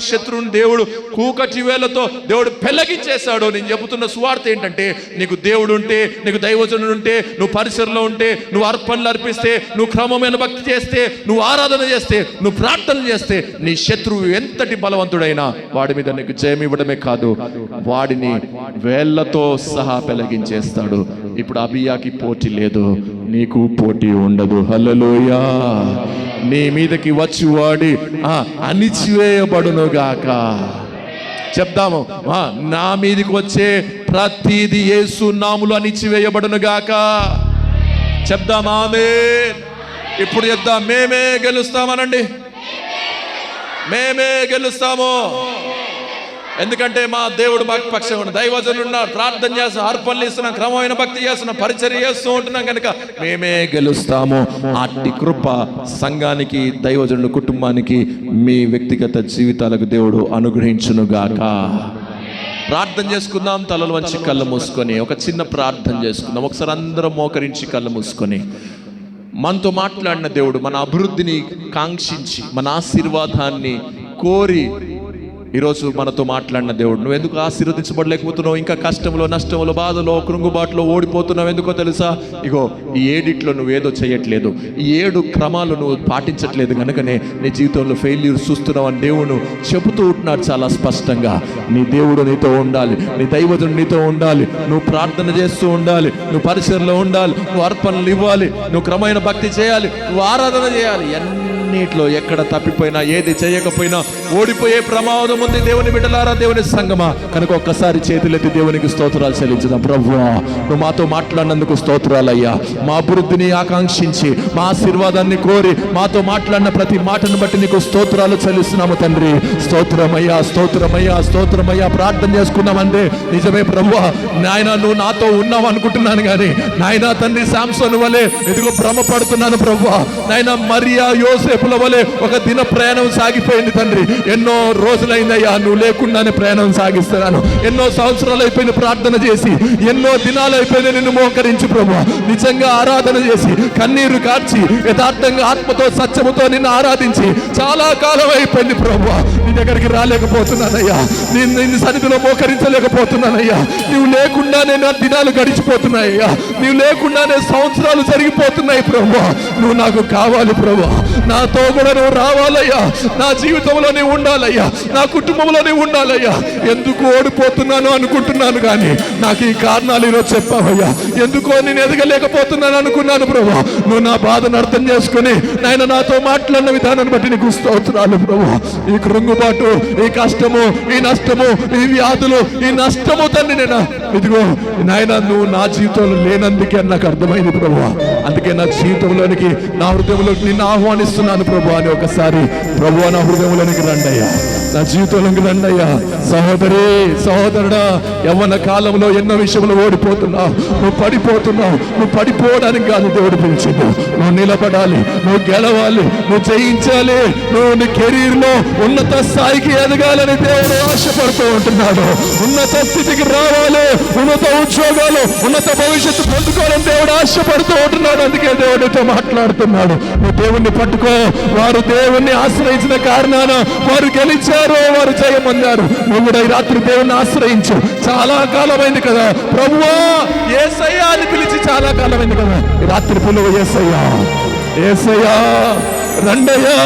శత్రువుని దేవుడు కూకటి వేలతో దేవుడు పెళ్లగించేశాడు. నేను చెబుతున్న సువార్త ఏంటంటే, నీకు దేవుడు ఉంటే, నీకు దైవజనుడు ఉంటే, నువ్వు పరిసరలో ఉంటే, నువ్వు అర్పణలు అర్పిస్తే, నువ్వు క్రమమైన భక్తి చేస్తే, నువ్వు ఆరాధన చేస్తే, నువ్వు ప్రార్థన చేస్తే, నీ శత్రువు ఎంతటి బలవంతుడైనా వాడి మీద నీకు జయం ఇవ్వడమే కాదు, వాడిని వేళ్లతో సహా పెళ్లగించేస్తాడు. ఇప్పుడు అబియాకి పోటీ లేదు, నీకు పోటీ ఉండదు. హల్లెలూయా. నీ మీదకి వచ్చి వాడి అణిచివేయబడునుగాక. చెప్దాము, నా మీదకి వచ్చే ప్రతిది యేసు నామములో అణిచివేయబడునుగాక. చెప్దాం ఆమేన్. ఇప్పుడు చెప్దాం, మేమే గెలుస్తామనండి. మేమే గెలుస్తాము. ఎందుకంటే మా దేవుడు మాకు పక్షం ఉన్న దైవజనుడు ఉన్నారు, ప్రార్థన చేస్తున్నాం, అర్పణలు ఇస్తున్నాం, క్రమమైన భక్తి చేస్తున్నాం, పరిచర్య చేస్తూ ఉంటున్నాం కనుక మేమే గెలుస్తాము. అట్టి కృప సంఘానికి, దైవజనుడు కుటుంబానికి, మీ వ్యక్తిగత జీవితాలకు దేవుడు అనుగ్రహించునుగాక. ప్రార్థన చేసుకుందాం. తలలు వంచి కళ్ళు మూసుకొని ఒక చిన్న ప్రార్థన చేసుకుందాం. ఒకసారి అందరం మోకరించి కళ్ళు మూసుకొని, మనతో మాట్లాడిన దేవుడు, మన అభివృద్ధిని కాంక్షించి, మన ఆశీర్వాదాన్ని కోరి ఈరోజు మనతో మాట్లాడిన దేవుడు, నువ్వు ఎందుకు ఆశీర్వదించబడలేకపోతున్నావు? ఇంకా కష్టంలో, నష్టంలో, బాధలో, కృంగుబాటులో ఓడిపోతున్నావు. ఎందుకో తెలుసా? ఇగో ఈ ఏడిట్లో నువ్వేదో చేయట్లేదు, ఈ 7 క్రమాలు నువ్వు పాటించట్లేదు కనుకనే నీ జీవితంలో ఫెయిల్యూర్ చూస్తున్నావు అని దేవుడు చెబుతూ ఉంటున్నాడు చాలా స్పష్టంగా. నీ దేవుడు నీతో ఉండాలి, నీ దైవజనుడు నీతో ఉండాలి, నువ్వు ప్రార్థన చేస్తూ ఉండాలి, నువ్వు పరిసరలో ఉండాలి, నువ్వు అర్పణలు ఇవ్వాలి, నువ్వు క్రమమైన భక్తి చేయాలి, నువ్వు ఆరాధన చేయాలి. అన్నిట్లో ఎక్కడ తప్పిపోయినా, ఏది చేయకపోయినా ఓడిపోయే ప్రమాదం ఉంది. దేవుని బిడ్డలారా, దేవుని సంగమా, కనుక ఒక్కసారి చేతులెత్తి దేవునికి స్తోత్రాలు చెల్లించుదాం. ప్రభువా, నువ్వు మాతో మాట్లాడినందుకు స్తోత్రాలయ్యా. మా అభివృద్ధిని ఆకాంక్షించి, మా ఆశీర్వాదాన్ని కోరి మాతో మాట్లాడిన ప్రతి మాటను బట్టి నీకు స్తోత్రాలు చెల్లిస్తున్నాము తండ్రి. స్తోత్రమయ్యా, స్తోత్రమయ్యా, స్తోత్రమయ్యా. ప్రార్థన చేసుకున్నామంటే నిజమే ప్రభువా. నాయన, నువ్వు నాతో ఉన్నావు అనుకుంటున్నాను కానీ నాయన తండ్రి, శాంసోను వలె ఎదుగు భ్రమపడుతున్నాను ప్రభువా. నాయన, మరియా యోసేపుల వలె ఒక దిన ప్రయాణం సాగిపోయింది తండ్రి. ఎన్నో రోజులైందయ్యా నువ్వు లేకుండానే ప్రయాణం సాగిస్తున్నాను. ఎన్నో సంవత్సరాలు అయిపోయింది ప్రార్థన చేసి, ఎన్నో దినాలు అయిపోయింది నిన్ను మోకరించి ప్రభువా. నిజంగా ఆరాధన చేసి, కన్నీరు కార్చి, యథార్థంగా ఆత్మతో సత్యముతో నిన్ను ఆరాధించి చాలా కాలం అయిపోయింది ప్రభువా. నీ దగ్గరికి రాలేకపోతున్నానయ్యా, నిన్ను సన్నిధిలో మోకరించలేకపోతున్నానయ్యా. నువ్వు లేకుండానే నా దినాలు గడిచిపోతున్నాయ్యా, నువ్వు లేకుండానే సంవత్సరాలు జరిగిపోతున్నాయి ప్రభువా. నువ్వు నాకు కావాలి ప్రభువా, నాతో కూడా నువ్వు రావాలయ్యా, నా జీవితంలో నీవు ఉండాలయ్యా, నా కుటుంబంలో నీవు ఉండాలయ్యా. ఎందుకు ఓడిపోతున్నాను అనుకుంటున్నాను కానీ నాకు ఈ కారణాలు ఈరోజు చెప్పావయ్యా. ఎందుకో నేను ఎదగలేకపోతున్నాను అనుకున్నాను ప్రభువా. నువ్వు నా బాధను అర్థం చేసుకుని నాయన నాతో మాట్లాడిన విధానాన్ని బట్టి నీకు స్తోత్రాలు ప్రభువా. ఈ కృంగుబాటు, ఈ కష్టము, ఈ నష్టము, ఈ వ్యాధులు, ఈ నష్టము తండ్రి నేను ఇదిగో నాయన నువ్వు నా జీవితంలో లేనందుకే నాకు అర్థమైంది ప్రభువా. అందుకే నా జీవితంలోనికి, నా హృదయంలోకి నిన్ను ఆహ్వానిస్తున్నాను ప్రభు అని ఒకసారి ప్రభువా నా హృదయంలోనికి రండయ్యా, నా జీవితంలోకి రండయ్యా. సహోదరి, సహోదరుడా, యవ్వన కాలంలో ఎన్నో విషయంలో ఓడిపోతున్నావు, నువ్వు పడిపోతున్నావు. నువ్వు పడిపోవడానికి కాదు దేవుడు పిలిచింది, నువ్వు నిలబడాలి, నువ్వు గెలవాలి, నువ్వు జయించాలి, నువ్వు నీ కెరీర్లో ఉన్నత స్థాయికి ఎదగాలని దేవుడు ఆశపడుతూ ఉంటున్నాడు. ఉన్నత స్థితికి రావాలి, ఉన్నత ఉద్యోగాలు, ఉన్నత భవిష్యత్తు పొందుకోవాలని దేవుడు ఆశపడుతూ ఉంటున్నాడు. అందుకే దేవుడితో మాట్లాడుతున్నాడు. నువ్వు దేవుణ్ణి పట్టుకో. వారు దేవుణ్ణి ఆశ్రయించిన కారణాన వారు గెలిచారు, వారు జయమన్నారు. నువ్వు కూడా ఈ రాత్రి దేవుణ్ణి ఆశ్రయించు. చాలా కాలమైంది కదా ప్రభువా, యేసయ్యా అని పిలిచి చాలా కాలమైంది కదా. ఈ రాత్రి పిలువ, యేసయ్యా, యేసయ్యా రండయ్యా,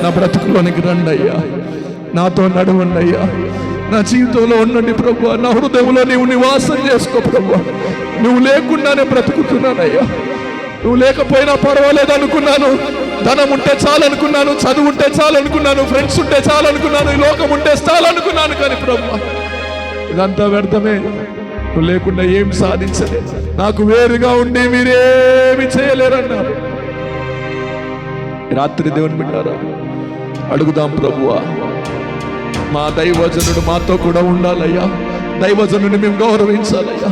నా బ్రతుకులోనికి రండయ్యా, నాతో నడవండయ్యా, నా జీవితంలో ఉండండి ప్రభువా. నా హృదయంలో నీవు నివాసం చేసుకో ప్రభువా. నువ్వు లేకుండానే బ్రతుకుతున్నానయ్యా. నువ్వు లేకపోయినా పర్వాలేదు అనుకున్నాను, ధనం ఉంటే చాలు అనుకున్నాను, చదువు ఉంటే చాలు అనుకున్నాను, ఫ్రెండ్స్ ఉంటే చాలు అనుకున్నాను, ఈ లోకం ఉంటే చాలు అనుకున్నాను. కానీ ప్రభువా, ఇదంతా వ్యర్థమే. నువ్వు లేకుండా ఏం సాధించలే, నాకు వేరుగా ఉండి మీరేమి చేయలేరన్నారు. రాత్రి దేవుని బిడ్డారా, అడుగుదాం ప్రభువా, మా దైవజనుడు మాతో కూడా ఉండాలయ్యా. దైవజనుడిని మేము గౌరవించాలయ్యా.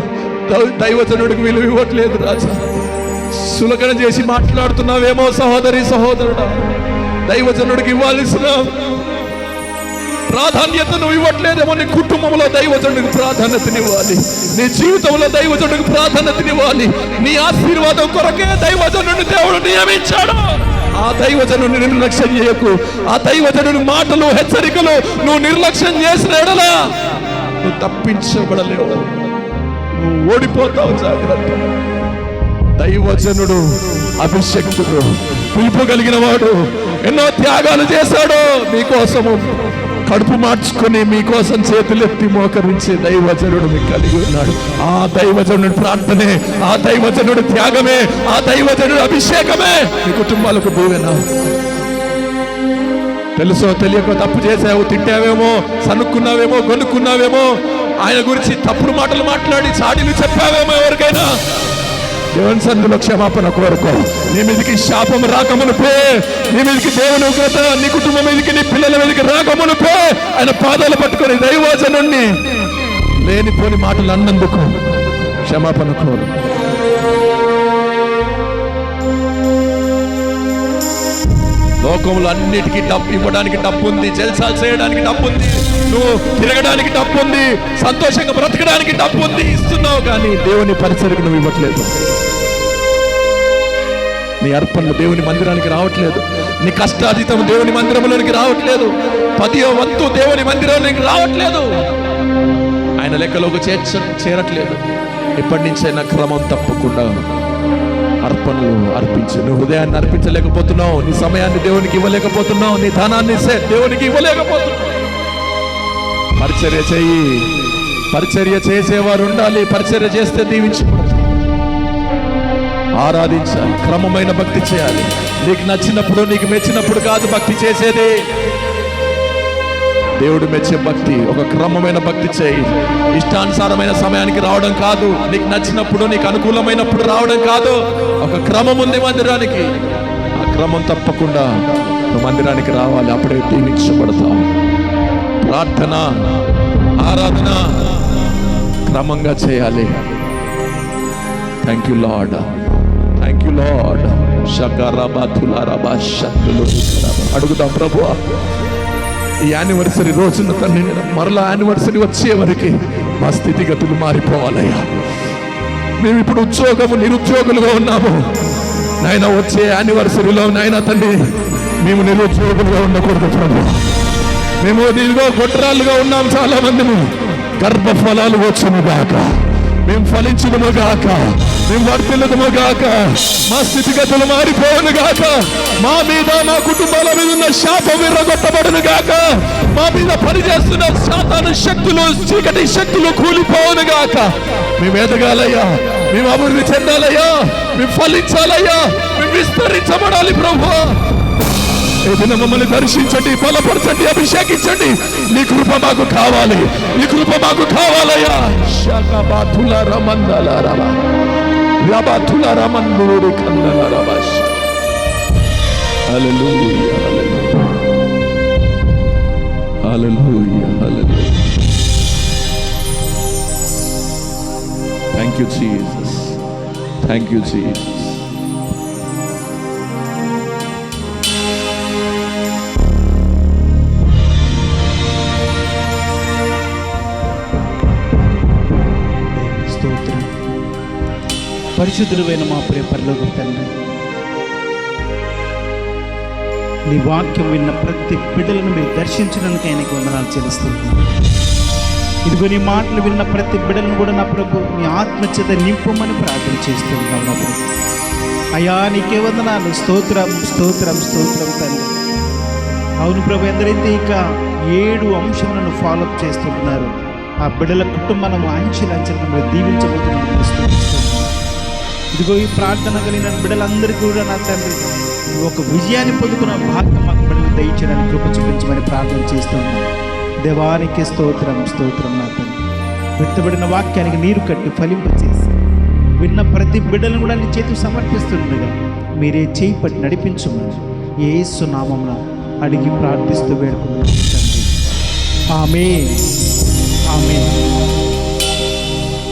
దైవజనుడికి విలువ ఇవ్వట్లేదు రాజా. సులకన చేసి మాట్లాడుతున్నావేమో సహోదరి, సహోదరుడా. దైవజనుడికి ఇవ్వాల్సిన ప్రాధాన్యత నువ్వు ఇవ్వట్లేదేమో. నీ కుటుంబంలో దైవజనుడికి ప్రాధాన్యతనివ్వాలి, నీ జీవితంలో దైవజనుడికి ప్రాధాన్యతనివ్వాలి. నీ ఆశీర్వాదం కొరకే దైవజనుడిని దేవుడు నియమించాడు. ఆ దైవజనుని నిర్లక్ష్యం చేయకు. ఆ దైవజనుని మాటలు, హెచ్చరికలు నువ్వు నిర్లక్ష్యం చేసిన ఎడలా నువ్వు తప్పించబడలేవు, నువ్వు ఓడిపోతావు. జాగ్రత్త. దైవజనుడు అభిషక్తుడు, పిలుపు కలిగిన వాడు, ఎన్నో త్యాగాలు చేశాడు మీకోసము. కడుపు మార్చుకుని మీకోసం చేతులెత్తి మోకరించే దైవజనుడు మీకు కలిగి ఉన్నాడు. ఆ దైవజనుడి ప్రార్థనే, ఆ దైవజనుడి త్యాగమే, ఆ దైవజనుడి అభిషేకమే మీ కుటుంబాలకు దీవెన. తెలుసో తెలియకో తప్పు చేసావు, తిట్టావేమో, సనుక్కున్నావేమో, గొనుక్కున్నావేమో, ఆయన గురించి తప్పుడు మాటలు మాట్లాడి చాడీలు చెప్పావేమో ఎవరికైనా, దేవుని సన్నిధిలో క్షమాపణ కోరుకో. నీ మీదకి శాపం రాకమునుపే, నీ మీదకి దేవుని ఉగ్రత నీ కుటుంబం మీదకి, నీ పిల్లల మీదకి రాకమునుపే ఆయన పాదాలు పట్టుకొని దైవజనుణ్ణి లేనిపోని మాటలు అన్నందుకు క్షమాపణ కోరు. లోకంలో అన్నిటికీ డబ్బు ఇవ్వడానికి డబ్బు ఉంది, జల్సాలు చేయడానికి డబ్బు ఉంది, నువ్వు తిరగడానికి డబ్బు ఉంది, సంతోషంగా బ్రతకడానికి డబ్బు ఉంది, ఇస్తున్నావు. కానీ దేవుని పరిచర్యకు నువ్వు ఇవ్వట్లేదు. నీ అర్పణలు దేవుని మందిరానికి రావట్లేదు, నీ కష్టాతీతం దేవుని మందిరంలోనికి రావట్లేదు, 10వ వంతు దేవుని మందిరంలోనికి రావట్లేదు, ఆయన లెక్కలోకి చేరట్లేదు. ఎప్పటి నుంచైనా క్రమం తప్పకుండా అర్పణలు అర్పించు. నువ్వు హృదయాన్ని అర్పించలేకపోతున్నావు, నీ సమయాన్ని దేవునికి ఇవ్వలేకపోతున్నావు, నీ ధనాన్ని దేవునికి ఇవ్వలేకపోతున్నావు. పరిచర్య చెయ్యి. పరిచర్య చేసేవారు ఉండాలి. పరిచర్య చేస్తే దీవించబడతావు. ఆరాధించాలి, క్రమమైన భక్తి చేయాలి. నీకు నచ్చినప్పుడు, నీకు మెచ్చినప్పుడు కాదు భక్తి చేసేది. దేవుడు మెచ్చే భక్తి ఒక క్రమమైన భక్తి చేయి. ఇష్టానుసారమైన సమయానికి రావడం కాదు, నీకు నచ్చినప్పుడు, నీకు అనుకూలమైనప్పుడు రావడం కాదు. ఒక క్రమం ఉంది మందిరానికి. ఆ క్రమం తప్పకుండా నువ్వు మందిరానికి రావాలి, అప్పుడే దీవించబడతావు. ప్రార్థన, ఆరాధన క్రమంగా చేయాలి. Thank you lord, thank you lord. అడుగుదాం ప్రభువా, ఈ యానివర్సరీ రోజున తండ్రి, మరలా యానివర్సరీ వచ్చే వరకు మా స్థితిగతులు మారిపోవాలయ్యా. మేము ఇప్పుడు నిరుద్యోగులుగా ఉన్నాము నాయన. వచ్చే యానివర్సరీలో నాయన తండ్రి మేము నిరుద్యోగులుగా ఉండకూడదు ప్రభు. మేము దీనిలో గొడ్రాళ్ళుగా ఉన్నాం చాలా మందిని. గర్భఫలాలు వచ్చును గాక, మేము ఫలించుదుము గాక, మేము వర్తిల్లుదుము గాక, మా స్థితిగతులు మారిపోవును గాక, మా మీద, మా కుటుంబాల మీద ఉన్న శాపం విర్రగొట్టబడును గాక, మా మీద పనిచేస్తున్న సాతాను శక్తులు, చీకటి శక్తులు కూలిపోవును గాక. మేము ఎదగాలయ్యా, మేము అభివృద్ధి చెందాలయ్యా, మేము ఫలించాలయ్యా, మేము విస్తరించబడాలి ప్రభు. ఏదైనా మమ్మల్ని దర్శించండి, బలపరచండి, అభిషేకించండి. నీ కృప మాకు కావాలి, నీ కృప మాకు కావాలయ్యా. హల్లెలూయా, హల్లెలూయా, హల్లెలూయా. Thank you Jesus, thank you Jesus. పరిశుద్ధుడైన మా ప్రియ పరలోకపు తండ్రి, నీ వాక్యం విన్న ప్రతి బిడ్డలను మీరు దర్శించడానికి ఆయనకు వందనాలు చెల్లిస్తున్నాను. ఇదిగో నీ మాటలు విన్న ప్రతి బిడ్డలను కూడా నా ప్రభు నీ ఆత్మచేత నింపమని ప్రార్థన చేస్తూ ఉన్నాం నా ప్రభు. అయ్యా నీకే వందనాలు. స్తోత్రం, స్తోత్రం, స్తోత్రం తండ్రి. అవును ప్రభు, ఎందరైతే ఇక 7 అంశములను ఫాలోఅప్ చేస్తుంటున్నారు, ఆ బిడ్డల కుటుంబాలను అంచెలంచెలుగా మీరు దీవించబోతున్నాను. ఇదిగో ఈ ప్రార్థన కలిగిన బిడ్డలందరికీ కూడా నా తండ్రి ఒక విజయాన్ని పొందుకున్న భాగ్యం మాకు బిడ్డలు దయచేయడానికి కృప చూపించమని ప్రార్థన చేస్తున్నాం. దేవానికి స్తోత్రం, స్తోత్రం నా తండ్రి. విత్తబడిన వాక్యానికి నీరు కట్టి ఫలింపచేసి విన్న ప్రతి బిడ్డలను కూడా నీ చేతికి సమర్పిస్తుండగా మీరే చేయి పట్టి నడిపించమని యేసు నామమున అడిగి ప్రార్థిస్తూ వేడుకుంటున్నాం తండ్రి. ఆమేన్, ఆమేన్.